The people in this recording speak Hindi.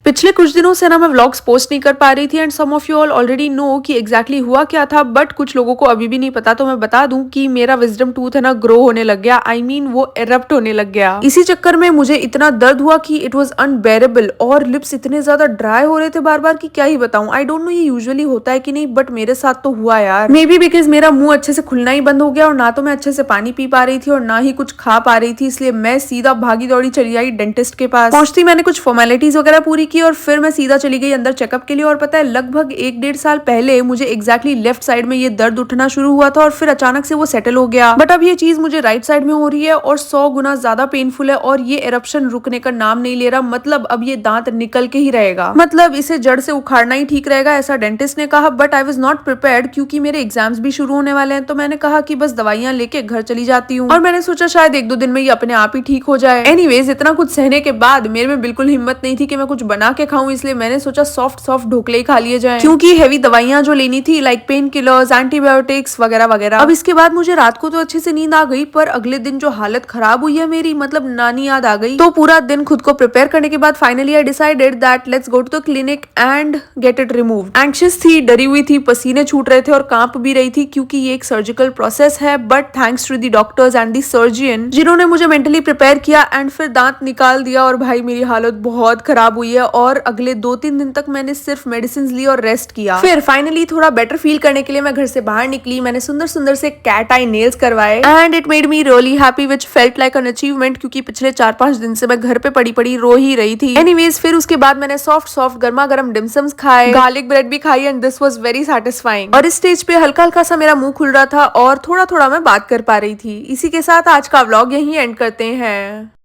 पिछले कुछ दिनों से ना मैं व्लॉग्स पोस्ट नहीं कर पा रही थी and some of you all already know कि एग्जैक्टली हुआ क्या था, बट कुछ लोगों को अभी भी नहीं पता। तो मैं बता दूं कि मेरा विजडम टूथ है ना ग्रो होने लग गया। आई मीन वो एरप्ट होने लग गया। इसी चक्कर में मुझे इतना दर्द हुआ कि इट वाज अनबेरेबल और लिप्स इतने ज्यादा ड्राई हो रहे थे बार बार कि क्या ही बताऊं। आई डोंट नो ये यूजुअली होता है कि नहीं, बट मेरे साथ तो हुआ यार। मे बी बिकॉज मेरा मुंह अच्छे से खुलना ही बंद हो गया और ना तो मैं अच्छे से पानी पी पा रही थी और ना ही कुछ खा पा रही थी, इसलिए मैं सीधा भागी दौड़ी चली आई डेंटिस्ट के पास। पहुंचती मैंने कुछ फॉर्मेलिटीज वगैरह पूरी की और फिर मैं सीधा चली गई अंदर चेकअप के लिए। और पता है लगभग 1-1.5 साल पहले मुझे एग्जैक्टली लेफ्ट साइड में ये दर्द उठना शुरू हुआ था और फिर अचानक से वो सेटल हो गया। बट अब ये चीज मुझे राइट साइड में हो रही है और 100 गुना ज्यादा पेनफुल है और ये एरप्शन रुकने का नाम नहीं ले रहा। मतलब अब ये दांत निकल के ही रहेगा, मतलब इसे जड़ से उखाड़ना ही ठीक रहेगा, ऐसा डेंटिस्ट ने कहा। But I was not prepared क्योंकि मेरे एग्जाम्स भी शुरू होने वाले हैं। तो मैंने कहा कि बस दवाइयां लेके घर चली जाती हूँ और मैंने सोचा शायद 1-2 दिन में ये अपने आप ही ठीक हो जाए। एनीवेज इतना कुछ सहने के बाद मेरे में बिल्कुल हिम्मत नहीं थी कि मैं कुछ बना के खाऊं, इसलिए मैंने सोचा सॉफ्ट ढोकले ही खा लिए जाएं, क्योंकि हेवी दवाइयां जो लेनी थी लाइक पेन किलर्स, एंटीबायोटिक्स वगैरह वगैरह। अब इसके बाद मुझे रात को तो अच्छे से नींद आ गई, पर अगले दिन जो हालत खराब हुई है मेरी, मतलब नानी याद आ गई। तो पूरा दिन खुद को प्रिपेयर करने के बाद finally I decided that let's go to the clinic and get it removed. Anxious थी, डरी हुई थी, पसीने छूट रहे थे और कांप भी रही थी क्योंकि ये एक सर्जिकल प्रोसेस है। But thanks to the doctors and the surgeon जिन्होंने मुझे मेंटली प्रिपेयर किया एंड फिर दांत निकाल दिया। और भाई मेरी हालत बहुत खराब हुई है और अगले 2-3 दिन तक मैंने सिर्फ मेडिसिन ली और रेस्ट किया। फिर फाइनली थोड़ा बेटर फील करने के लिए मैं घर से बाहर निकली। मैंने सुंदर सुंदर से कैट आई नेल्स करवाए and it made me really happy which felt like an achievement, क्योंकि पिछले 4-5 दिन से मैं घर पे पड़ी पड़ी रो ही रही थी। एनीवेज फिर उसके बाद मैंने सॉफ्ट गर्मा गर्म डिमसम्स खाए, गार्लिक ब्रेड भी खाई and this was very satisfying. और इस स्टेज पे हल्का हल्का सा मेरा मुंह खुल रहा था और थोड़ा थोड़ा मैं बात कर पा रही थी। इसी के साथ आज का व्लॉग यहीं एंड करते हैं।